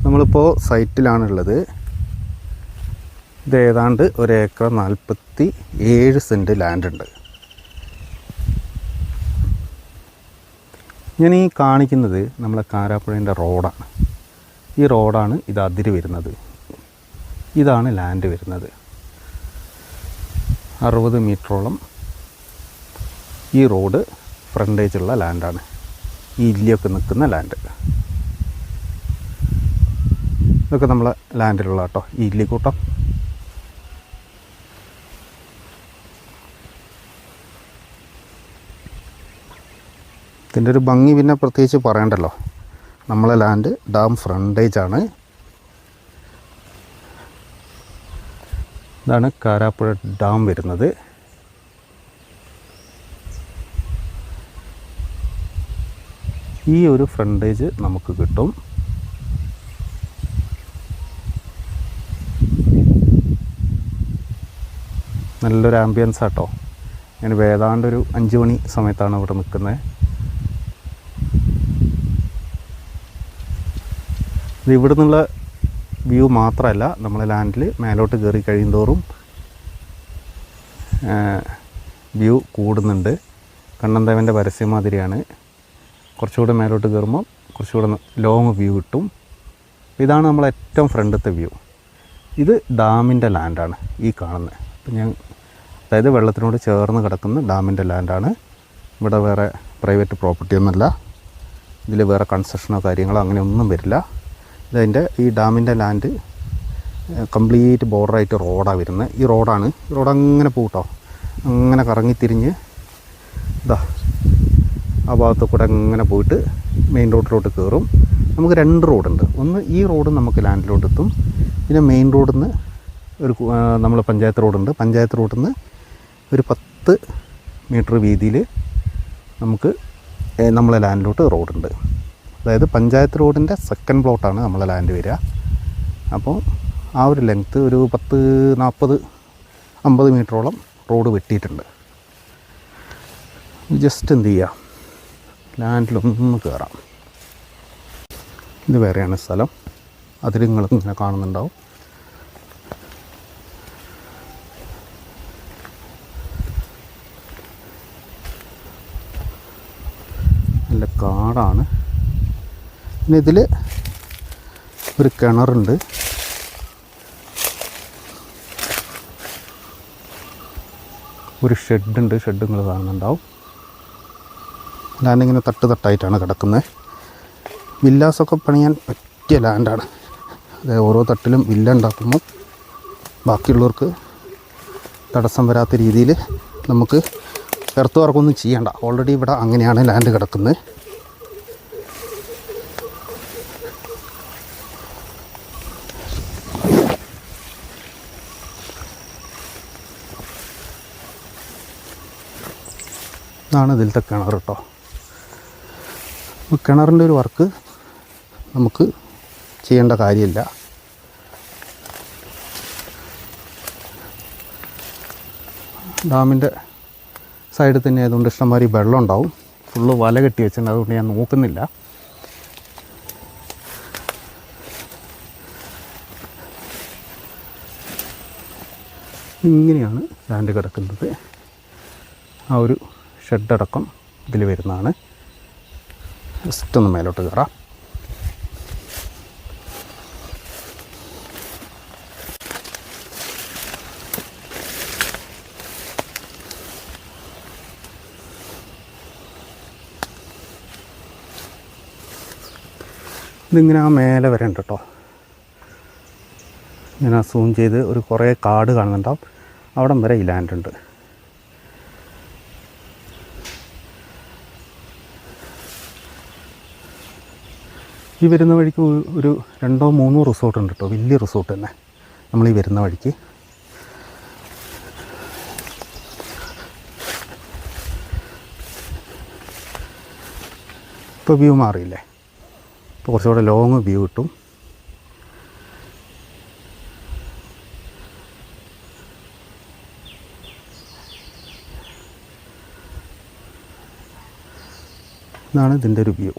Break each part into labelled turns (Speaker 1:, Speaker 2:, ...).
Speaker 1: നമ്മളിപ്പോൾ സൈറ്റിലാണുള്ളത്. ഇത് ഏതാണ്ട് 1 ഏക്കർ 47 സെൻറ്റ് ലാൻഡ് ഉണ്ട്. ഞാൻ ഈ കാണിക്കുന്നത് നമ്മളെ കാരാപ്പുഴേൻ്റെ റോഡാണ്. ഈ റോഡാണ് ഇത് അതിര് വരുന്നത്. ഇതാണ് ലാൻഡ് വരുന്നത്. 60 മീറ്ററോളം ഈ റോഡ് ഫ്രണ്ടേജുള്ള ലാൻഡാണ്. ഈ ഇല്ലിയൊക്കെ നിൽക്കുന്ന ലാൻഡ്. ഇതൊക്കെ നമ്മളെ ലാൻഡിലുള്ള കേട്ടോ ഈ ഇല്ലിക്കൂട്ടം. ഇതിൻ്റെ ഒരു ഭംഗി പിന്നെ പ്രത്യേകിച്ച് പറയണ്ടല്ലോ. നമ്മളെ ലാൻഡ് ഡാം ഫ്രണ്ടേജാണ്. ഇതാണ് കാരാപ്പുഴ ഡാം വരുന്നത്. ഈ ഒരു ഫ്രണ്ടേജ് നമുക്ക് കിട്ടും. നല്ലൊരു ആംബിയൻസ് ആട്ടോ. ഞാൻ ഏതാണ്ടൊരു 5 മണി സമയത്താണ് ഇവിടെ നിൽക്കുന്നത്. ഇത് ഇവിടെ നിന്നുള്ള വ്യൂ മാത്രമല്ല, നമ്മളെ ലാൻഡിൽ മേലോട്ട് കയറി കഴിയുന്തോറും വ്യൂ കൂടുന്നുണ്ട്. കണ്ണൻദേവൻ്റെ പരസ്യമാതിരിയാണ്. കുറച്ചുകൂടെ മേലോട്ട് കയറുമ്പോൾ കുറച്ചുകൂടെ ലോങ് വ്യൂ കിട്ടും. ഇതാണ് നമ്മളെ ഏറ്റവും ഫ്രണ്ടത്തെ വ്യൂ. ഇത് ഡാമിൻ്റെ ലാൻഡാണ് ഈ കാണുന്നത്. അപ്പം അതായത് വെള്ളത്തിനോട് ചേർന്ന് കിടക്കുന്ന ഡാമിൻ്റെ ലാൻഡാണ്. ഇവിടെ വേറെ പ്രൈവറ്റ് പ്രോപ്പർട്ടി ഒന്നുമല്ല. ഇതിൽ വേറെ കൺസ്ട്രക്ഷനോ കാര്യങ്ങളോ അങ്ങനെ ഒന്നും വരില്ല. ഇതതിൻ്റെ ഈ ഡാമിൻ്റെ ലാൻഡ് കംപ്ലീറ്റ് ബോർഡറായിട്ട് റോഡാണ് വരുന്നത്. ഈ റോഡാണ്. ഈ റോഡ് അങ്ങനെ പോകട്ടോ, അങ്ങനെ കറങ്ങിത്തിരിഞ്ഞ് ഇതാ ആ ഭാഗത്തു കൂടെ അങ്ങനെ പോയിട്ട് മെയിൻ റോഡിലോട്ട് കയറും. നമുക്ക് 2 റോഡുണ്ട്. ഒന്ന് ഈ റോഡ് നമുക്ക് ലാൻഡിലോട്ട് എത്തും. പിന്നെ മെയിൻ റോഡിൽ നിന്ന് ഒരു നമ്മൾ പഞ്ചായത്ത് റോഡുണ്ട്. പഞ്ചായത്ത് റോഡിൽ നിന്ന് ഒരു 10 മീറ്റർ വീതിയിൽ നമുക്ക് നമ്മളെ ലാൻഡിലോട്ട് റോഡുണ്ട്. അതായത് പഞ്ചായത്ത് റോഡിൻ്റെ സെക്കൻഡ് പ്ലോട്ടാണ് നമ്മളെ ലാൻഡ് വരിക. അപ്പോൾ ആ ഒരു ലെങ്ത്ത് ഒരു 10, 40, 50 മീറ്ററോളം റോഡ് വെട്ടിയിട്ടുണ്ട്. ജസ്റ്റ് എന്ത് ചെയ്യുക, ലാൻഡിലൊന്ന് കയറാം. ഇത് വേറെയാണ് സ്ഥലം. അതിൽ നിങ്ങളും ഇങ്ങനെ കാണുന്നുണ്ടാവും. നല്ല കാടാണ്. പിന്നെ ഇതിൽ ഒരു കിണറുണ്ട്. ഒരു ഷെഡുണ്ട്. ഷെഡ് നിങ്ങൾ കാണുന്നുണ്ടാവും. ലാൻഡ് ഇങ്ങനെ തട്ടായിട്ടാണ് കിടക്കുന്നത്. വില്ലാസൊക്കെ പണിയാൻ പറ്റിയ ലാൻഡാണ്. അതായത് ഓരോ തട്ടിലും വില്ല ഉണ്ടാക്കുമ്പോൾ ബാക്കിയുള്ളവർക്ക് തടസ്സം വരാത്ത രീതിയിൽ നമുക്ക് എർത്ത് വർക്കൊന്നും ചെയ്യണ്ട. ഓൾറെഡി ഇവിടെ അങ്ങനെയാണ് ലാൻഡ് കിടക്കുന്നത്. ഇതാണ് ഇതിലത്തെ കിണർ കേട്ടോ. കിണറിൻ്റെ ഒരു വർക്ക് നമുക്ക് ചെയ്യേണ്ട കാര്യമില്ല. ഡാമിൻ്റെ സൈഡിൽ തന്നെ ആയതുകൊണ്ട് ഇഷ്ടംമാതിരി വെള്ളം ഉണ്ടാവും. ഫുള്ള് വല കെട്ടി വെച്ചിട്ടുണ്ട്. അതുകൊണ്ട് ഞാൻ നോക്കുന്നില്ല. ഇങ്ങനെയാണ് ലാൻഡ് കിടക്കുന്നത്. ആ ഒരു ഷെഡടക്കം ഇതിൽ വരുന്നതാണ്. ജസ്റ്റ് ഒന്ന് മേലോട്ട് കയറാം. ഇതിങ്ങനെ ആ മേലെ വരെ ഉണ്ട് കേട്ടോ. ഞാൻ ആ സൂം ചെയ്ത് ഒരു കുറേ കാട് കാണുന്നുണ്ടാവും. അവിടം വരെ ഈ ലാൻഡ് ഉണ്ട്. ഈ വരുന്ന വഴിക്ക് ഒരു 2 or 3 റിസോർട്ട് ഉണ്ട് കേട്ടോ. വലിയ റിസോർട്ട് തന്നെ നമ്മൾ ഈ വരുന്ന വഴിക്ക്. ഇപ്പോൾ വ്യൂ മാറിയില്ലേ. ഇപ്പോൾ കുറച്ചുകൂടെ ലോങ് വ്യൂ കിട്ടും. ഇതാണ് ഇതിൻ്റെ ഒരു വ്യൂ.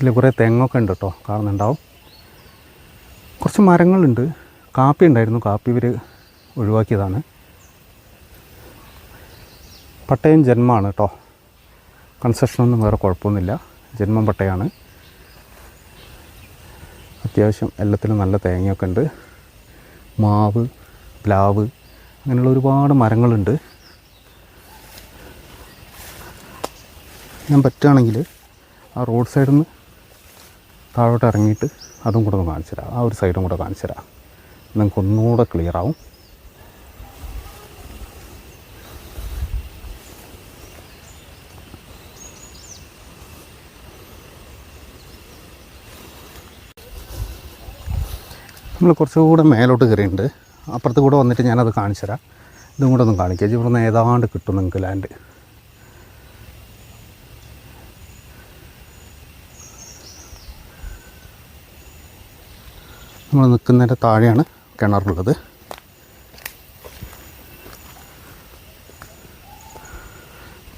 Speaker 1: ഇതിൽ കുറേ തെങ്ങൊക്കെ ഉണ്ട് കേട്ടോ, കാണുന്നുണ്ടാവും. കുറച്ച് മരങ്ങളുണ്ട്. കാപ്പി ഉണ്ടായിരുന്നു, കാപ്പി ഇവർ ഒഴിവാക്കിയതാണ്. പട്ടയം ജന്മമാണ് കേട്ടോ, കൺസ്ട്രക്ഷനൊന്നും വേറെ കുഴപ്പമൊന്നുമില്ല. ജന്മം പട്ടയാണ്. അത്യാവശ്യം എല്ലാത്തിലും നല്ല തേങ്ങയൊക്കെ ഉണ്ട്. മാവ്, പ്ലാവ്, അങ്ങനെയുള്ള ഒരുപാട് മരങ്ങളുണ്ട്. ഞാൻ പറ്റുകയാണെങ്കിൽ ആ റോഡ് സൈഡിൽ നിന്ന് താഴോട്ട് ഇറങ്ങിയിട്ട് അതും കൂടെ ഒന്ന് കാണിച്ചു തരാം. ആ ഒരു സൈഡും കൂടെ കാണിച്ചു തരാം, നിങ്ങൾക്ക് ഒന്നുകൂടെ ക്ലിയർ ആവും. നമ്മൾ കുറച്ചുകൂടെ മേലോട്ട് കയറിയിട്ടുണ്ട്. അപ്പുറത്ത് കൂടെ വന്നിട്ട് ഞാനത് കാണിച്ചു തരാം. ഇതും കൂടെ ഒന്ന് കാണിക്കാം. ഇവിടെ നിന്ന് ഏതാണ്ട് കിട്ടും നിങ്ങൾക്ക് ലാൻഡ്. നമ്മൾ നിൽക്കുന്നതിൻ്റെ താഴെയാണ് കിണറുള്ളത്.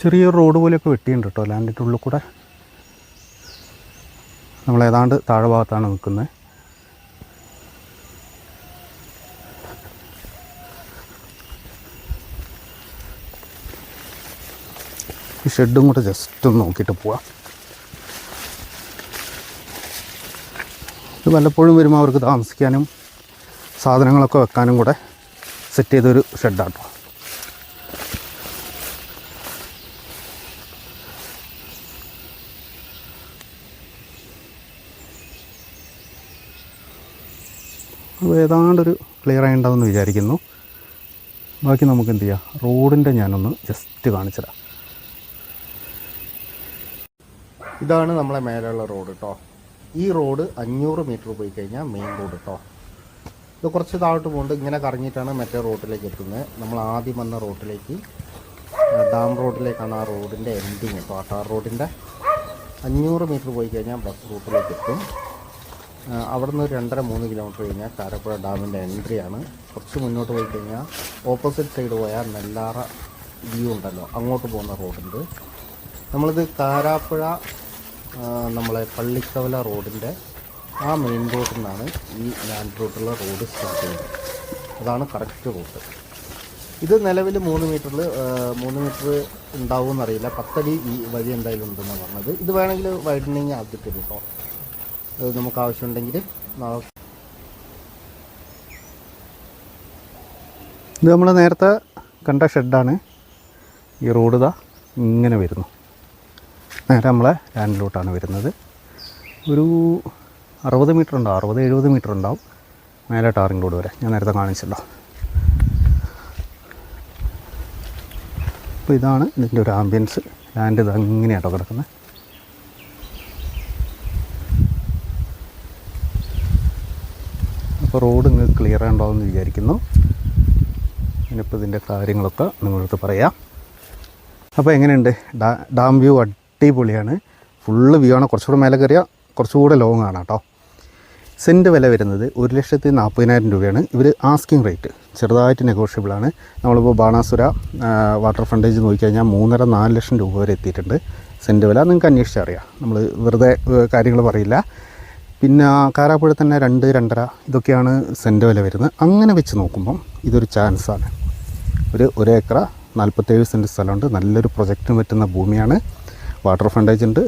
Speaker 1: ചെറിയൊരു റോഡ് പോലെയൊക്കെ വെട്ടിയുണ്ട് കേട്ടോ ലാൻഡിൻ്റെ ഉള്ളിൽ കൂടെ. നമ്മൾ ഏതാണ്ട് താഴെ ഭാഗത്താണ് നിൽക്കുന്നത്. ഈ ഷെഡും കൂടെ ജസ്റ്റ് ഒന്ന് നോക്കിയിട്ട് പോവാം. ഇത് വല്ലപ്പോഴും വരുമ്പോൾ അവർക്ക് താമസിക്കാനും സാധനങ്ങളൊക്കെ വെക്കാനും കൂടെ സെറ്റ് ചെയ്തൊരു ഷെഡാണ് കേട്ടോ. അപ്പോൾ ഏതാണ്ടൊരു ക്ലിയർ ആയിട്ടുണ്ടാവുമെന്ന് വിചാരിക്കുന്നു. ബാക്കി നമുക്ക് എന്ത് ചെയ്യാം, റോഡിൻ്റെ ഞാനൊന്ന് ജസ്റ്റ് കാണിച്ചുതരാം. ഇതാണ് നമ്മളെ മേലെയുള്ള റോഡ് കേട്ടോ. ഈ റോഡ് 500 മീറ്റർ പോയി കഴിഞ്ഞാൽ മെയിൻ റോഡ് കേട്ടോ. ഇത് കുറച്ച് താഴോട്ട് പോകുന്നുണ്ട്. ഇങ്ങനെ കറങ്ങിയിട്ടാണ് മറ്റേ റോഡിലേക്ക് എത്തുന്നത്. നമ്മൾ ആദ്യം വന്ന റോഡിലേക്ക്, ഡാം റോഡിലേക്കാണ് ആ റോഡിൻ്റെ എൻഡിങ് കേട്ടോ. ആ ടാർ റോഡിൻ്റെ 500 മീറ്റർ പോയി കഴിഞ്ഞാൽ ബസ് റൂട്ടിലേക്ക് എത്തും. അവിടെ നിന്ന് ഒരു 2.5-3 കിലോമീറ്റർ കഴിഞ്ഞാൽ കാരാപ്പുഴ ഡാമിൻ്റെ എൻട്രിയാണ്. കുറച്ച് മുന്നോട്ട് പോയി കഴിഞ്ഞാൽ ഓപ്പോസിറ്റ് സൈഡ് പോയാൽ നെല്ലാറ വ്യൂ ഉണ്ടല്ലോ, അങ്ങോട്ട് പോകുന്ന റോഡുണ്ട്. നമ്മളിത് കാരാപ്പുഴ നമ്മളെ പള്ളിക്കവല റോഡിൻ്റെ ആ മെയിൻ റോഡിൽ നിന്നാണ് ഈ ലാൻഡ് റൂട്ടുള്ള റോഡ് സ്റ്റാർട്ട് ചെയ്യുന്നത്. അതാണ് കറക്റ്റ് റൂട്ട്. ഇത് നിലവിൽ 3 മീറ്റർ ഉണ്ടാവുമെന്നറിയില്ല. 10 അടി ഈ വഴി എന്തായാലും ഉണ്ടെന്നാണ് പറഞ്ഞത്. ഇത് വേണമെങ്കിൽ വൈഡനിങ് ആക്കി തരും കേട്ടോ, അത് നമുക്ക് ആവശ്യമുണ്ടെങ്കിൽ. ഇത് നമ്മൾ നേരത്തെ കണ്ട ഷെഡാണ്. ഈ റോഡ് ഇതാ ഇങ്ങനെ വരുന്നു. നേരെ നമ്മളെ ലാൻഡിലോട്ടാണ് വരുന്നത്. ഒരു 60 മീറ്റർ ഉണ്ടാവും, 60-70 മീറ്റർ ഉണ്ടാവും മേലെ ടാറിംഗ് റോഡ് വരെ. ഞാൻ നേരത്തെ കാണിച്ചല്ലോ. അപ്പോൾ ഇതാണ് ഇതിൻ്റെ ഒരു ആംബിയൻസ്. ലാൻഡ് ഇത് അങ്ങനെയാട്ടോ കിടക്കുന്നത്. അപ്പോൾ റോഡ് നിങ്ങൾക്ക് ക്ലിയർ ഉണ്ടാവുമെന്ന് വിചാരിക്കുന്നു. ഇനിയിപ്പോൾ ഇതിൻ്റെ കാര്യങ്ങളൊക്കെ നിങ്ങളടുത്ത് പറയാം. അപ്പോൾ എങ്ങനെയുണ്ട് ഡാം വ്യൂ? അടിപൊളിയാണ്. ഫുള്ള് വ്യൂ ആണ്. കുറച്ചുകൂടെ മേലെ കയറിയാൽ കുറച്ചുകൂടെ ലോങ് ആണ് കേട്ടോ. സെൻറ്റ് വില വരുന്നത് 1,40,000 രൂപയാണ്. ഇവർ ആസ്കിങ് റേറ്റ് ചെറുതായിട്ട് നെഗോഷ്യബിളാണ്. നമ്മളിപ്പോൾ ബാണാസുര വാട്ടർ ഫ്രണ്ടേജ് നോക്കിക്കഴിഞ്ഞാൽ 3.5-4 ലക്ഷം രൂപ വരെ എത്തിയിട്ടുണ്ട് സെൻറ്റ് വില. നിങ്ങൾക്ക് അന്വേഷിച്ചറിയാം, നമ്മൾ വെറുതെ കാര്യങ്ങൾ പറയില്ല. പിന്നെ കാരാപ്പുഴ തന്നെ 2-2.5 ഇതൊക്കെയാണ് സെൻറ്റ് വില വരുന്നത്. അങ്ങനെ വെച്ച് നോക്കുമ്പം ഇതൊരു ചാൻസാണ്. ഒരു ഏക്കർ 47 സെൻറ്റ് സ്ഥലമുണ്ട്. നല്ലൊരു പ്രൊജക്റ്റിന് പറ്റുന്ന ഭൂമിയാണ്. വാട്ടർ ഫ്രണ്ടേജ് ഉണ്ട്,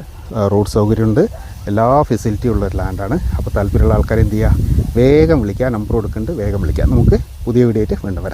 Speaker 1: റോഡ് സൗകര്യമുണ്ട്, എല്ലാ ഫെസിലിറ്റിയും ഉള്ളൊരു ലാൻഡാണ്. അപ്പോൾ താല്പര്യമുള്ള ആൾക്കാർ എന്ത് ചെയ്യുക, വേഗം വിളിക്കുക. നമ്പർ കൊടുക്കുന്നുണ്ട്, വേഗം വിളിക്കുക. നമുക്ക് പുതിയ വീഡിയോ ആയിട്ട് വീണ്ടും വരാം.